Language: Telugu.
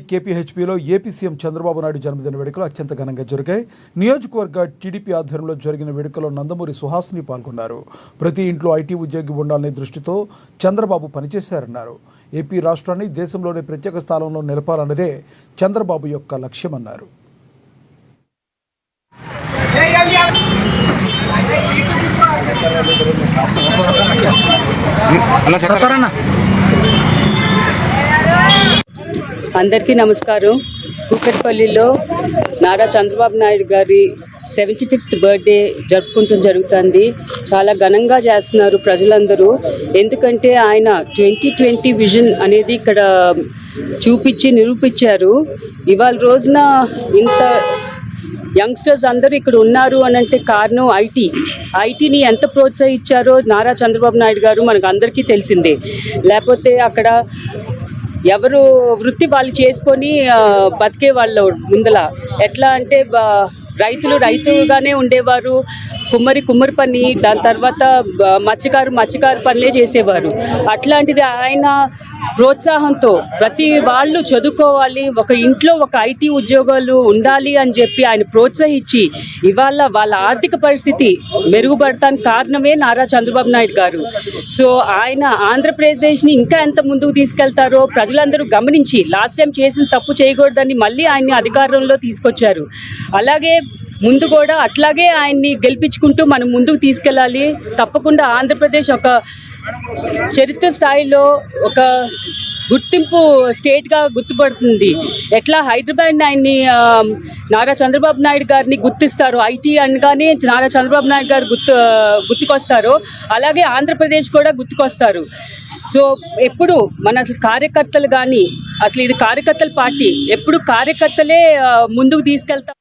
కేపీహెచ్పీలో ఏపీ సీఎం చంద్రబాబు నాయుడు జన్మదిన వేడుకలు అత్యంత ఘనంగా జరిగాయి. నియోజకవర్గ టీడీపీ ఆధ్వర్యంలో జరిగిన వేడుకలో నందమూరి సుహాసిని పాల్గొన్నారు. ప్రతి ఇంట్లో ఐటీ ఉద్యోగి ఉండాలనే దృష్టితో చంద్రబాబు పనిచేశారన్నారు. ఏపీ రాష్ట్రాన్ని దేశంలోనే ప్రత్యేక స్థానంలో నిలపాలన్నదే చంద్రబాబు యొక్క లక్ష్యమన్నారు. అందరికీ నమస్కారం. కూకట్పల్లిలో నారా చంద్రబాబు నాయుడు గారి 75th బర్త్డే జరుపుకుంటూ జరుగుతుంది. చాలా ఘనంగా చేస్తున్నారు ప్రజలందరూ. ఎందుకంటే ఆయన 2020 విజన్ అనేది ఇక్కడ చూపించి నిరూపించారు. ఇవాళ రోజున ఇంత యంగ్స్టర్స్ అందరూ ఇక్కడ ఉన్నారు అని అంటే కారణం ఐటీని ఎంత ప్రోత్సహించారో నారా చంద్రబాబు నాయుడు గారు మనకు అందరికీ తెలిసిందే. లేకపోతే అక్కడ ఎవరు వృత్తి వాళ్ళు చేసుకొని బతికే వాళ్ళు ముందల ఎట్లా అంటే రైతులుగానే ఉండేవారు, కుమ్మరి పని, దాని తర్వాత మత్స్యకారు పనులే చేసేవారు. అట్లాంటిది ఆయన ప్రోత్సాహంతో ప్రతి వాళ్ళు చదువుకోవాలి, ఒక ఇంట్లో ఒక ఐటీ ఉద్యోగాలు ఉండాలి అని చెప్పి ఆయన ప్రోత్సహించి ఇవాళ వాళ్ళ ఆర్థిక పరిస్థితి మెరుగుపడటానికి కారణమే నారా చంద్రబాబు నాయుడు గారు. సో ఆయన ఆంధ్రప్రదేశ్ని ఇంకా ఎంత ముందుకు తీసుకెళ్తారో ప్రజలందరూ గమనించి లాస్ట్ టైం చేసిన తప్పు చేయకూడదని మళ్ళీ ఆయన్ని అధికారంలో తీసుకొచ్చారు. అలాగే ముందు కూడా అట్లాగే ఆయన్ని గెలిపించుకుంటూ మనం ముందుకు తీసుకెళ్ళాలి. తప్పకుండా ఆంధ్రప్రదేశ్ ఒక చరిత్ర స్థాయిలో ఒక గుర్తింపు స్టేట్గా గుర్తుపడుతుంది. ఎట్లా హైదరాబాద్ ఆయన్ని నారా చంద్రబాబు నాయుడు గారిని గుర్తిస్తారు, ఐటీ అనగానే నారా చంద్రబాబు నాయుడు గారు గుర్తుకొస్తారు, అలాగే ఆంధ్రప్రదేశ్ కూడా గుర్తుకొస్తారు. సో ఎప్పుడు మన అసలు కార్యకర్తలు కానీ, అసలు ఇది కార్యకర్తల పార్టీ, ఎప్పుడు కార్యకర్తలే ముందుకు తీసుకెళ్తారు.